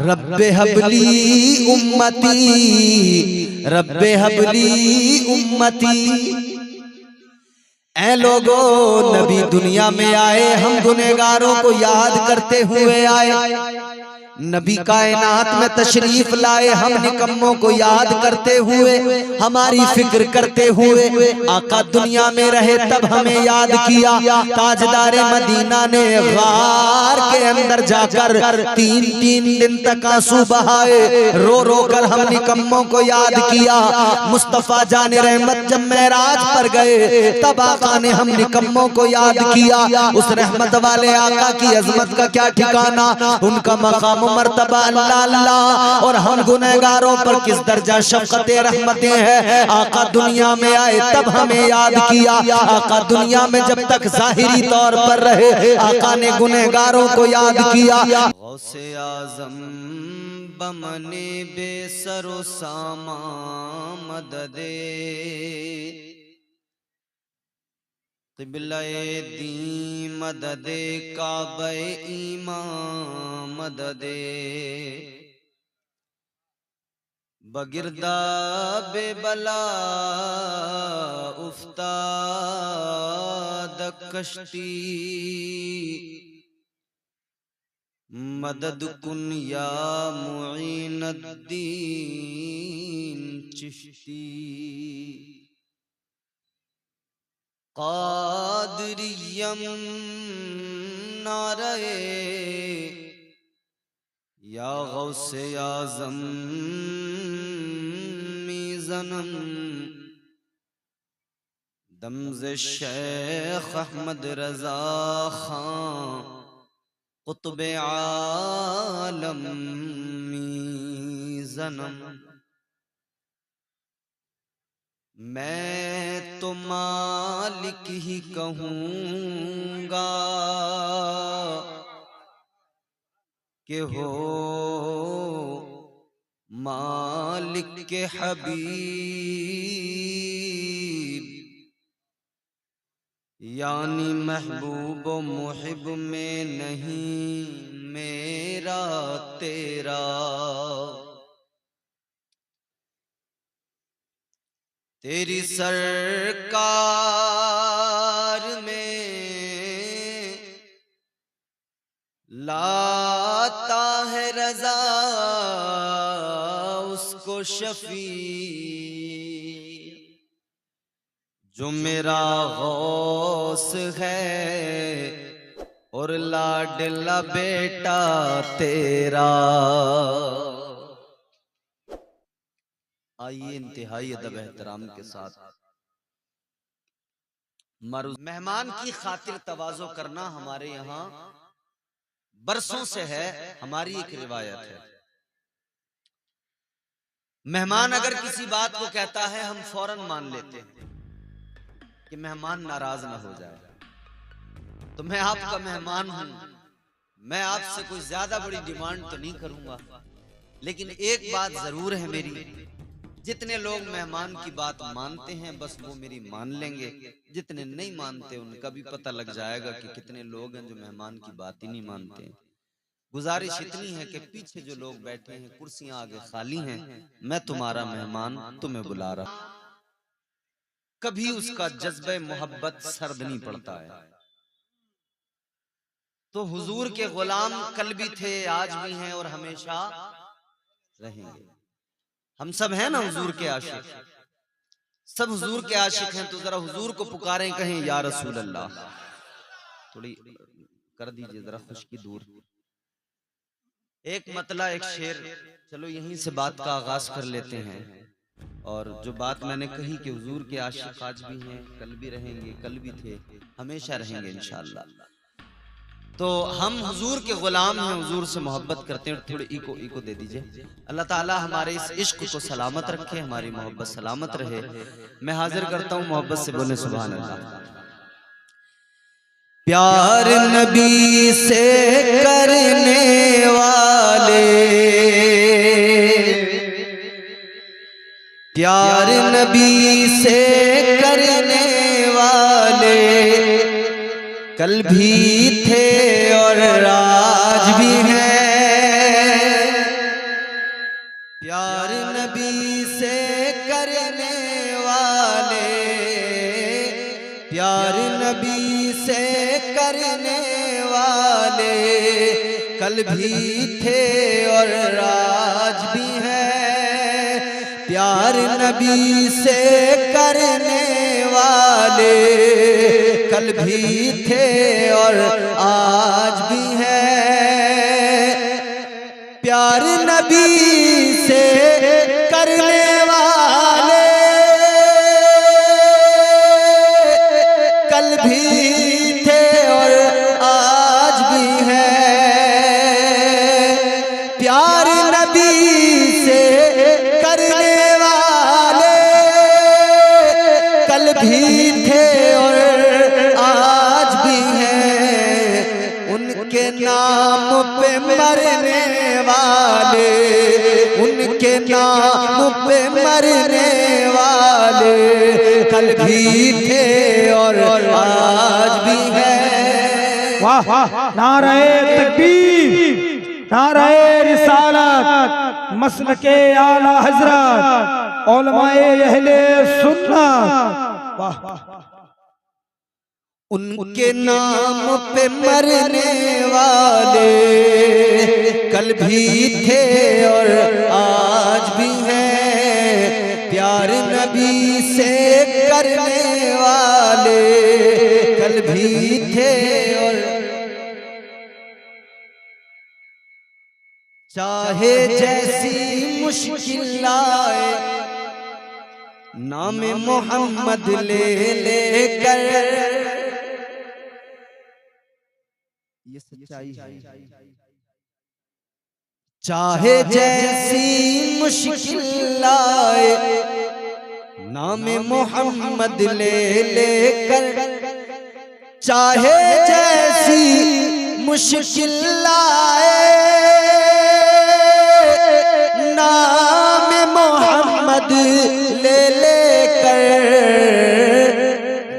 रब्बे humbly उम्मती, रब्बे humbly उम्मती। ऐ लोगो, नबी दुनिया में आए, हम गुनहगारों को याद करते हुए आए। नबी कायनात में तशरीफ लाए, हम निकम्मों को याद करते हुए, हमारी फिक्र करते हुए। आका दुनिया में रहे तब हमें याद किया। ताजदारे मदीना ने गार के अंदर जाकर 3-3 दिन तक आंसू बहाए, रो रो कर हम निकम्मों को याद किया। मुस्तफा जाने रहमत जब मेराज पर गए, तब आका ने हम निकम्मों को याद किया। उस रहमत वाले आका की अजमत का क्या ठिकाना, उनका मकाम मर्तबा अल्लाह अल्लाह। और हम गुनहगारों पर किस दर्जा शफ़क़त रहमतें हैं। आका दुनिया में आए तब हमें याद किया। आका दुनिया में जब तक ज़ाहिरी तौर पर रहे, आका ने गुनहगारों को याद किया। गौसे आज़म बमने बेसरो सामा मददे, क़िबला-ए दी मददे, काबा-ए ईमान मददे। बगिरदा बेबला उफ्ताद कश्ती, मदद कुन या मुईनुद्दीन चिश्ती। क़ादिरियम नारे या गौसे आज़म मीज़नम, दमज़े शेख अहमद रज़ा खां क़ुत्ब-ए आलम मीज़नम। मैं तो मालिक ही कहूँगा कि हो मालिक के हबीब, यानी महबूब व मुहिब में नहीं मेरा तेरा। तेरी सरकार में लाता है रज़ा उसको शफी, जो मेरा गौस है और लाडला बेटा तेरा। आइए इंतहाई अदब एहतराम के साथ मेहमान की खातिर तवाज़ो करना हमारे यहाँ बरसों से है, हमारी एक रिवायत है। मेहमान अगर किसी बात को कहता है, हम फौरन मान लेते हैं कि मेहमान नाराज ना हो जाए। तो मैं आपका मेहमान हूं, मैं आपसे कोई ज्यादा बड़ी डिमांड तो नहीं करूंगा, लेकिन एक बात जरूर है मेरी, जितने लोग मेहमान की बात मानते हैं बस वो मेरी मान लेंगे, जितने नहीं मानते उनका भी पता लग जाएगा कि कितने लोग हैं जो मेहमान की बात ही नहीं मानते। गुजारिश इतनी है कि पीछे जो लोग बैठे हैं, कुर्सियां आगे खाली हैं, मैं तुम्हारा मेहमान तुम्हें बुला रहा। कभी उसका जज्बे मोहब्बत सर्द नहीं पड़ता है। तो हुजूर के गुलाम कल भी थे, आज भी हैं और हमेशा रहेंगे। हम सब हैं ना हुजूर के आशिक, सब हुजूर के आशिक हैं। तो जरा हुजूर को पुकारें, कहें या रसूल अल्लाह। थोड़ी कर दीजिए जरा खुशकी दूर। एक मतला एक शेर, चलो यहीं से बात का आगाज कर लेते हैं। और जो बात मैंने कही कि हुजूर के आशिक आज भी हैं, कल भी रहेंगे, कल भी थे, हमेशा रहेंगे इंशाअल्लाह। तो हम हुजूर के गुलाम हैं, हुजूर से मोहब्बत करते हैं। थोड़ी इको दे दीजिए। अल्लाह ताला हमारे इस इश्क को सलामत रखे, हमारी मोहब्बत सलामत रहे। मैं हाजिर करता हूँ, मोहब्बत से बोले सुभान अल्लाह। प्यार नबी से करने वाले, प्यार नबी से करने वाले कल भी थे और आज भी हैं। नबी से करने वाले कल भी थे और आज भी हैं। प्यार नबी से करने वाले कल भी थे और आज भी हैं। प्यार नबी से करने वाले कल भी थे और आज भी हैं। प्यार नबी से करने वाले कल भी थे और आज भी हैं। उनके नाम पे मरने वाले, उनके नाम पे मरने वाले कल भी थे और आज भी हैं। वाह, नारे तकबीर, नारे रिसालत, मसलके आला हजरत, उलमाए अहले सुन्नत। वाह, उनके नाम पे मरने वाले कल भी थे और आज भी हैं। प्यार नबी से करने वाले कल भी थे और चाहे जैसी मुश्किल आए नाम मोहम्मद ले लेकर, ये सच्चाई है। चाहे जैसी मुश्किल आए नाम मोहम्मद ले लेकर, चाहे जैसी मुश्किल आए नाम मोहम्मद ले लेकर,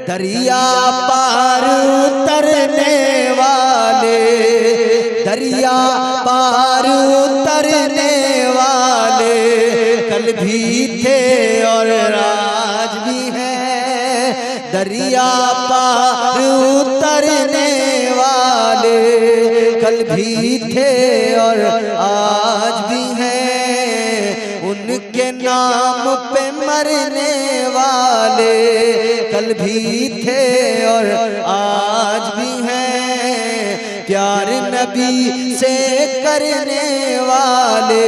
दरिया पार उतरने वाले, दरिया पार उतरने वाले कल भी थे और आज भी हैं। दरिया पार उतरने वाले कल भी थे और आज भी हैं। उनके नाम पे मरने वाले कल भी थे और आज भी हैं। प्यार नबी से करने वाले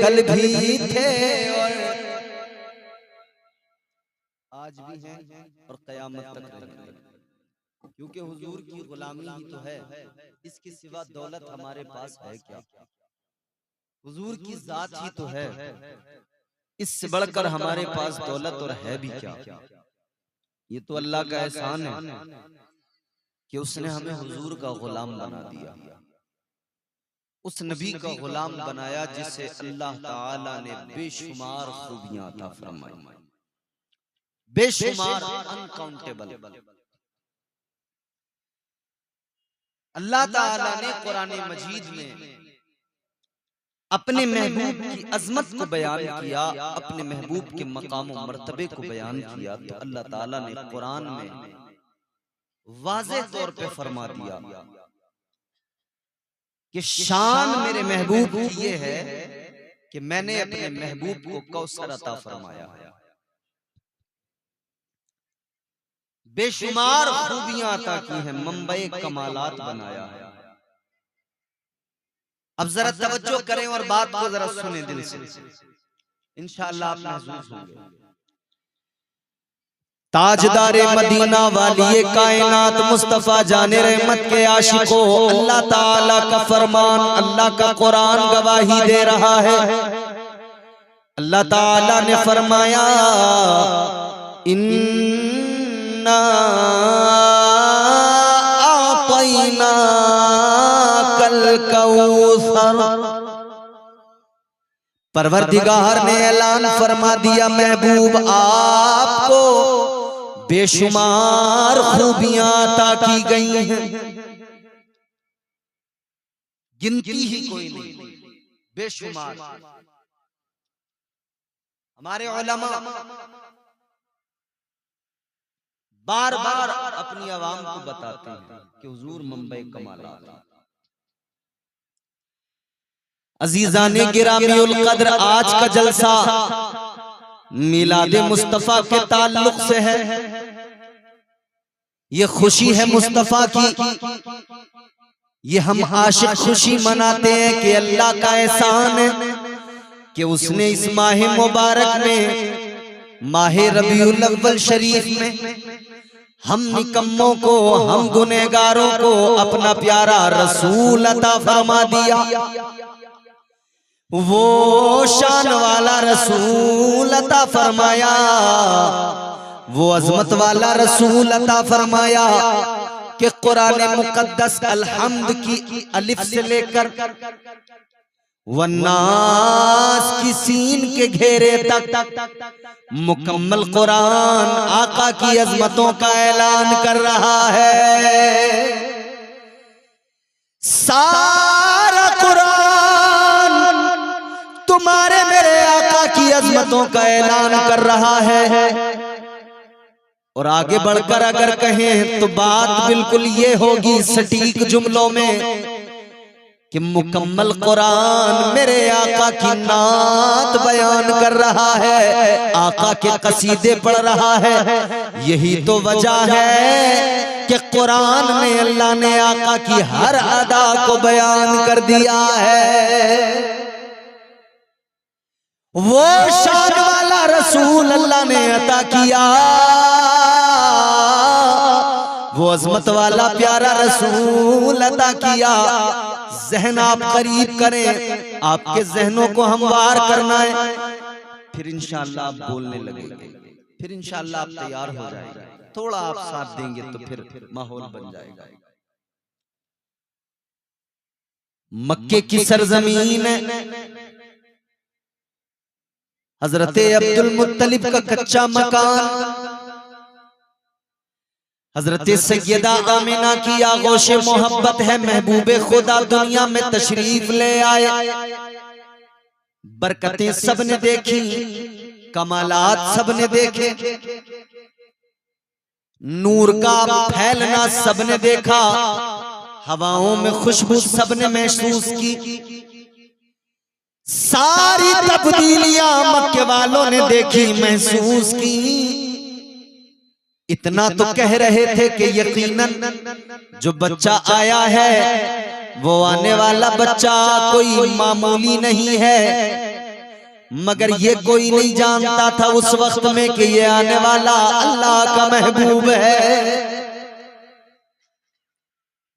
कल भी थे और आज भी हैं और क़यामत तक रहेंगे। क्योंकि हुजूर की गुलामी ही तो है, इसके सिवा दौलत हमारे पास है क्या? हुजूर की जात ही तो है, इससे बढ़कर हमारे पास दौलत और है भी क्या? ये तो अल्लाह का एहसान है कि उसने हमें हुजूर का गुलाम बना दिया, उस नबी का गुलाम बनाया जिसे अल्लाह ताला ने बेशुमार खूबियां अता फरमाई, बेशुमार, अनकाउंटेबल। अल्लाह ताला ने कुरान मजीद में अपने महबूब की अजमत को बयान किया, अपने महबूब के मकाम और मर्तबे को बयान किया, तो अल्लाह ताला ने कुरान में वाज़ेह तौर पे फरमा दिया कि शान मेरे महबूब की ये है कि मैंने अपने महबूब को कौसर अता फरमाया है, बेशुमार खूबियां अता की हैं, मंबई कमालात बनाया है। अब जरा तवज्जो करें और बात को जरा सुने दिल से, इंशाअल्लाह आप महसूस होंगे। ताजदारे मदीना वाली कायनात मुस्तफा जाने रहमत के आशिकों, अल्लाह ताला का फरमान, अल्लाह का कुरान गवाही दे रहा है। अल्लाह ताला ने फरमाया इन्ना आतैना कल कौसर। परवरदिगार ने ऐलान फरमा दिया, महबूब आपको बेशुमार खूबियां अता की गई हैं, गिनती ही कोई नहीं, बेशुमार। हमारे उलमा बार बार अपनी आवाम को बताते हैं कि हुजूर मंबई कमालात। अजीजाने गिरामीउल कद्र, आज का जलसा मिलाद मुस्तफा के ताल्लुक से है। ये खुशी है मुस्तफा की, ये हम आशिक खुशी मनाते हैं कि अल्लाह का एहसान है कि उसने इस माह मुबारक में, माह रबीउल अव्वल शरीफ में, हम निकम्मों को, हम गुनहगारों को अपना प्यारा रसूल अता फरमा दिया। वो शान वाला रसूल अता फरमाया, वो अजमत वाला रसूल अता फरमाया कि कुरान मुकद्दस अलहम्द की अलिफ से लेकर वन्नास की सीन के घेरे तक मुकम्मल कुरान आका की अजमतों का ऐलान कर रहा है। सारा कुरान तुम्हारे मेरे आका की अजमतों का ऐलान कर रहा है। और आगे बढ़कर अगर कहें तो बात बिल्कुल ये होगी सटीक जुमलों में कि मुकम्मल कुरान मेरे आका की नात बयान कर रहा है, आका के कसीदे पढ़ रहा है। यही तो वजह है कि कुरान में अल्लाह ने आका की हर अदा को बयान कर दिया है। वो शान वाला रसूल अल्लाह ने अता किया, वो अजमत वाला प्यारा रसूल अता किया। जहन आप करीब करें, आपके जहनों को हमवार करना है, फिर इंशाअल्लाह आप बोलने लगेंगे, फिर इंशाअल्लाह आप तैयार हो जाएंगे। थोड़ा आप साथ देंगे तो फिर माहौल बन जाएगा। मक्के की सरजमीन है, हजरत अब्दुल मुत्तलिब का कच्चा मकान, हजरत सैयदा आमिना की आगोश मोहब्बत है। महबूबे खुदा दुनिया में तशरीफ ले आए, बरकतें सबने देखी, कमालात सबने देखे, नूर का फैलना सबने देखा, हवाओं में खुशबू सबने महसूस की। सारी तब्दीलियां मक्के वालों ने देखी, महसूस की। इतना तो कह रहे थे कि यकीनन जो बच्चा आया है वो आने वाला बच्चा कोई मामूली नहीं है, मगर ये कोई नहीं जानता था उस वक्त में कि ये आने वाला अल्लाह का महबूब है।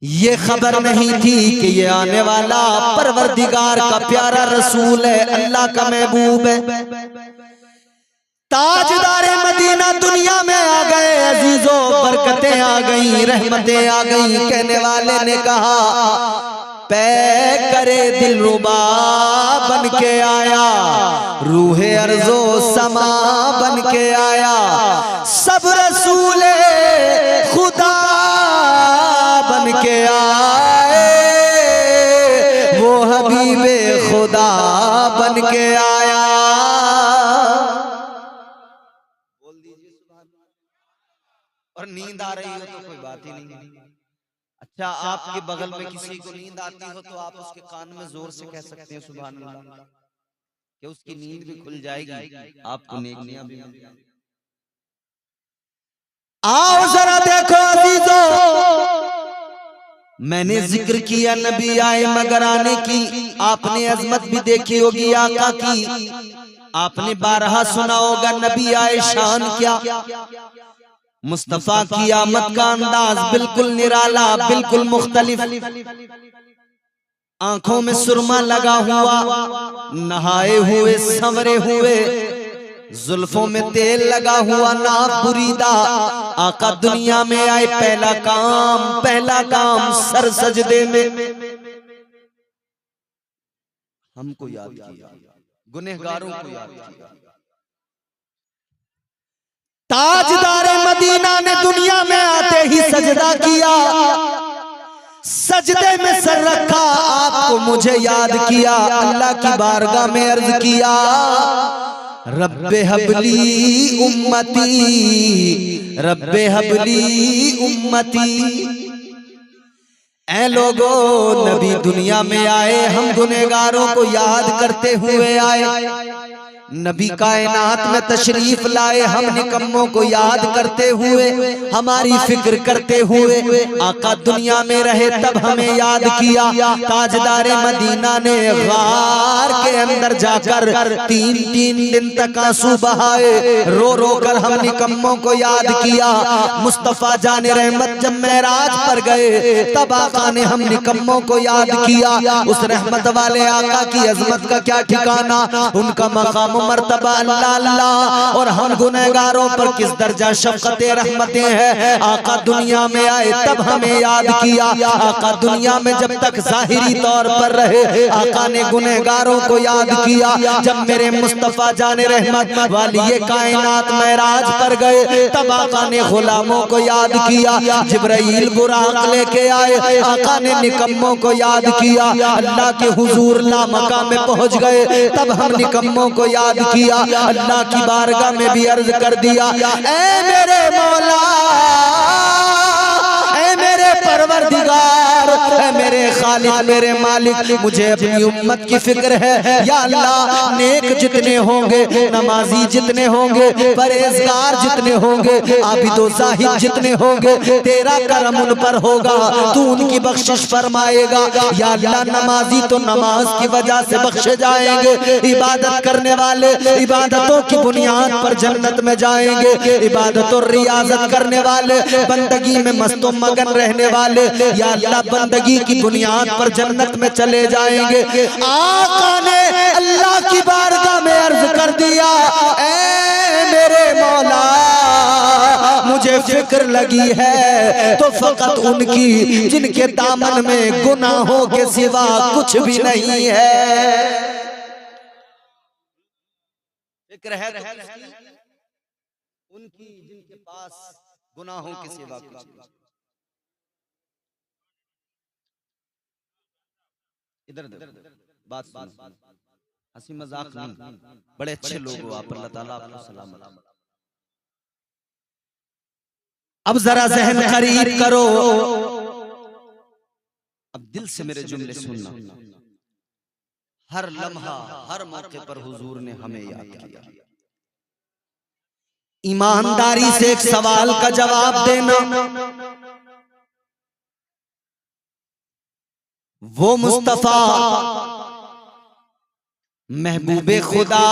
ये खबर नहीं थी कि ये आने वाला परवरदिगार का प्यारा रसूल है, अल्लाह का महबूब है। ताजदारे मदीना दुनिया में आ गए अजीजों, बरकतें आ गई, रहमतें आ गई। कहने वाले ने कहा पै करे दिलरुबा बन के आया, रूहे अर्जो समा बन के आया। सब रसूले खुदा बन के आए, वो हबीबे खुदा बन के आया। और नींद आ रही हो तो कोई बात ही नहीं। अच्छा, आपके बगल में किसी को नींद आती हो तो आप उसके कान में जोर से कह सकते हैं सुभान अल्लाह, कि उसकी नींद भी खुल जाएगी, आपको नेकियां भी। आओ जरा देखो अजीजों, मैंने जिक्र किया नबी आए मगर आने की, आपने अजमत भी देखी होगी आका की, आपने बारहा सुना होगा नबी आए शान क्या। मुस्तफा की आमद का अंदाज बिल्कुल निराला, बिल्कुल मुख्तलिफ। आंखों में सुरमा लगा हुआ, नहाए हुए संवरे हुए, जुल्फों में तेल लगा हुआ, नाक बुरीदा। आका दुनिया में आए, पहला काम सर सजदे में हमको याद किया, गुनहगारों को याद किया। ताजदारे मदीना ने दुनिया में आते ही सजदा किया, सजदे में सर रखा, आपको मुझे याद किया, अल्लाह की बारगाह में अर्ज किया रब्बे हबली उम्मती, रब्बे हबली उम्मती। ऐ लोगो नबी दुनिया में आए, हम गुनहगारों को याद करते हुए आए। नबी कायनात में तशरीफ लाए, हम निकम्मों को याद करते हुए, हमारी फिक्र करते हुए। आका दुनिया में रहे तब हमें याद किया। ताजदारे मदीना ने गार के अंदर जाकर 3-3 दिन तक आंसू बहाए, रो रो कर हम निकम्मों को याद किया। मुस्तफा जाने रहमत जब मेराज पर गए तब आका ने हम निकम्मों को याद किया। उस रहमत वाले आका की अजमत का क्या ठिकाना, उनका मकाम मर्तबा अल्लाह अल्लाह। और हम गुनहगारों पर किस दर्जा शफ़क़त रहमतें हैं। आका दुनिया में आए तब हमें याद किया। आका दुनिया में जब तक ज़ाहिरी तौर पर रहे, आका ने गुनहगारों को याद किया। जब मेरे मुस्तफा जाने रहमत वाली ये कायनात मेराज पर गए तब आका ने गुलामों को याद किया। जिब्राइल बुराक लेके आए, आका ने निकम्मों को याद किया। अल्लाह के हुजूर ला मकाम में पहुंच गए तब हम निकम्मों को याद किया। अल्लाह की बारगाह में भी अर्ज कर दिया, ऐ मेरे मौला, ऐ मेरे परवरदिगार, ऐ मेरे खालिक, मेरे मालिक, मुझे अपनी उम्मत की फिक्र है। या अल्लाह, नेक जितने होंगे, नमाजी जितने होंगे, परहेजगार जितने होंगे, आबिदो ज़ाहिद जितने होंगे, तेरा करम उन पर होगा, तू उनकी बख्शिश फरमाएगा। या अल्लाह, नमाजी तो नमाज की वजह से बख्शे जाएंगे, इबादत करने वाले इबादतों की बुनियाद पर जन्नत में जाएंगे, इबादत और रियाजत करने वाले, बंदगी में मस्तो मगन रहने वाले, या अल्लाह बंदगी की बुनियाद पर जन्नत में चले जाएंगे। आका ने अल्लाह की बारगाह में अर्ज कर दिया, ऐ मेरे मौला, मुझे फिक्र लगी है तो फकत उनकी जिनके दामन में गुनाहों के सिवा कुछ भी नहीं है। फिक्र है उनकी जिनके पास गुनाहों के सिवा कुछ नहीं। इधर बात सुनो, हंसी मजाक नहीं, बड़े अच्छे लोग हो आप, अल्लाह ताला आपको सलामत। अब जरा जहन करीब करो, अब दिल से मेरे जुमले सुनना। हर लम्हा, हर मौके पर हुजूर ने हमें याद किया। ईमानदारी से एक सवाल का जवाब देना, वो मुस्तफा महबूबे खुदा,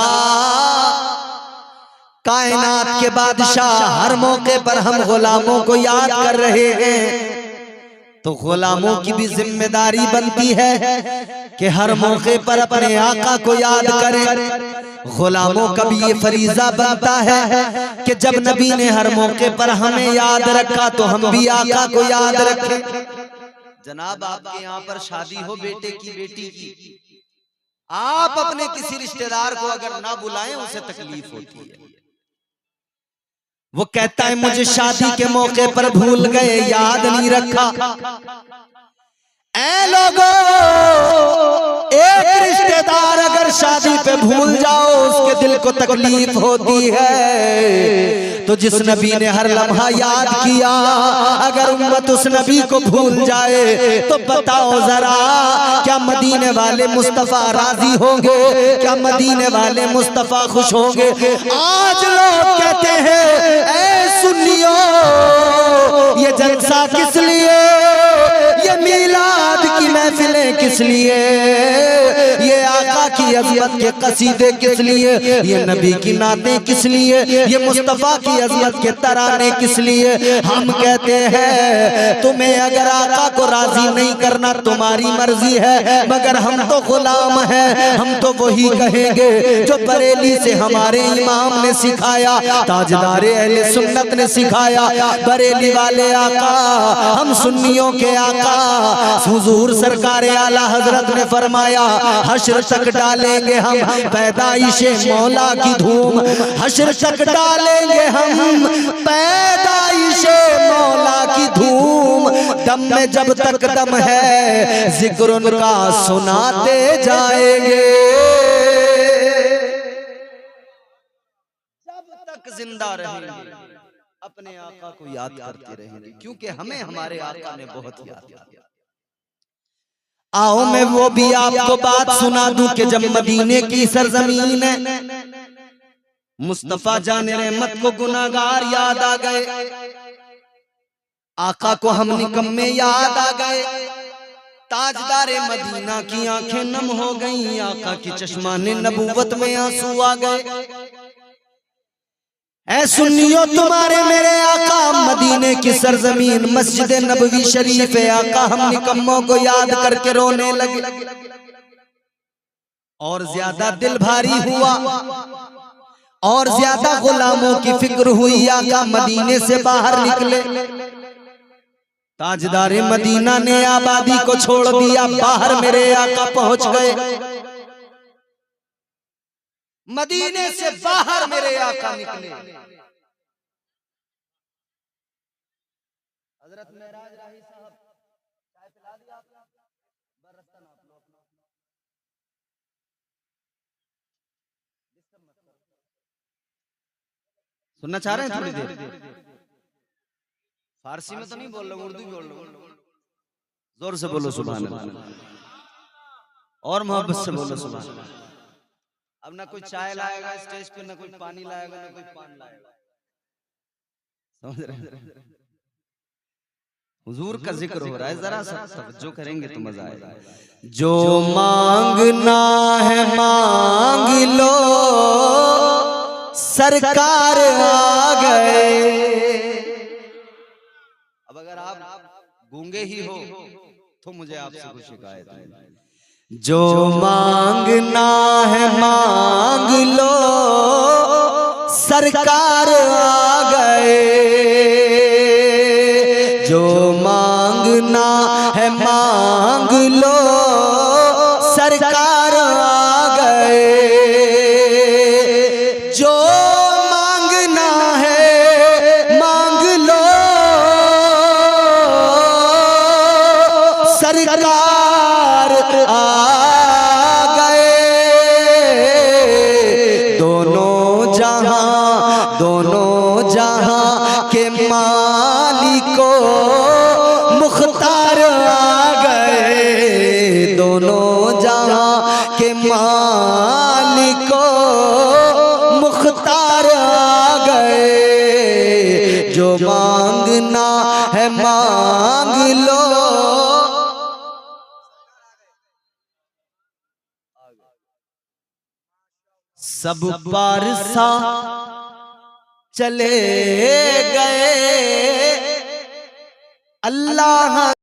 कायनात के बादशाह, हर मौके पर हम गुलामों को याद कर रहे हैं, तो गुलामों की भी जिम्मेदारी बनती है कि हर मौके पर अपने आका को याद करें। गुलामों का भी ये फरीजा बनता है कि जब नबी ने हर मौके पर हमें याद रखा तो हम भी आका को याद रखें। जनाब, आपके यहाँ पर शादी हो बेटे की, बेटी की, आप अपने किसी रिश्तेदार को अगर ना बुलाएं उसे तकलीफ होती है। वो कहता है मुझे शादी के मौके पर भूल गए, याद नहीं रखा। ऐ लोगों, एक रिश्तेदार अगर शादी पे भूल जाओ उसके दिल को तकलीफ होती है, तो जिस नबी ने हर लम्हा याद किया अगर उम्मत उस नबी को भूल जाए तो बताओ जरा, क्या मदीने वाले मुस्तफा राजी होंगे? क्या मदीने वाले मुस्तफा खुश होंगे? आज लोग कहते हैं ऐ सुन्नियों, ये जलसा किस लिए, ये मीलाद की महफिलें किस लिए, ये आका की अज़मत के कसीदे किस लिए, ये नबी की नातें किस लिए, ये मुस्तफा की अज़मत के तराने किस लिए? हम कहते हैं तुम्हें अगर आका को राजी नहीं करना तुम्हारी मर्जी है, मगर हम तो गुलाम हैं, हम तो वही कहेंगे जो बरेली से हमारे इमाम ने सिखाया, ताजदारे अहले सुन्नत ने सिखाया। बरेली वाले आका, हम सुन्नियों के आका हुजूर सरकार आला हजरत ने फरमाया, हश्र तक डालेंगे हम पैदाइशे मौला की धूम, हश्र तक डालेंगे हम पैदाइशे मौला की धूम, दम में जब तक दम है जिक्र उनका सुनाते जाएंगे। जिंदा रहेंगे, अपने आका को याद करते रहेंगे, क्योंकि हमें हमारे आका ने बहुत याद किया। आओ मैं वो भी आपको बात सुना दूं कि जब मदीने की सरजमीन है, मुस्तफा जाने रहमत को गुनाहगार याद आ गए, आका को हम निकम्मे याद आ गए, ताजदारे मदीना की आंखें नम हो गईं, आका की चश्माने नबूवत में आंसू आ गए। ऐ सुन्नियों तुम्हारे मेरे आका मदीने की सरजमीन मस्जिद नबवी शरीफ है, आका हम निकम्मों को याद करके रोने लगे और ज्यादा दिल भारी हुआ और ज्यादा गुलामों की फिक्र हुई। आका मदीने से बाहर निकले, ताजदारे मदीना ने आबादी को छोड़ दिया, बाहर मेरे आका पहुंच गए, मदीने से बाहर मेरे आका निकले। हजरत मेराज राही साहब चाय पिला दिया आपने? बरस्ता ना आप लोग सुनना चाह रहे हैं? थोड़ी देर फारसी में तो नहीं बोल रहा, उर्दू बोल रहा, जोर से बोलो सुभान अल्लाह और मोहब्बत से बोलो सुभान अल्लाह। अब ना कोई चाय लाएगा स्टेज पे, ना कोई पानी लाएगा, ना कोई पान लाएगा, समझ रहे? हुजूर का जिक्र हो रहा है, जरा सा तवज्जो करेंगे तो मजा आएगा। जो मांगना है मांग लो, सरकार आ गए। अब अगर आप गूंगे ही हो तो मुझे आपसे कुछ शिकायत है। जो मांगना है मांग लो, सरकार आ गए, जो मांगना है मांग लो, सरकार आ गए, जो मांगना है मांग लो, सरकार आ गए। दोनों जहां के मालिको मुख्तार आ गए, दोनों जहां के मालिको मुख्तार आ गए, जो मांगना है मांग लो। सब पारसा चले गए,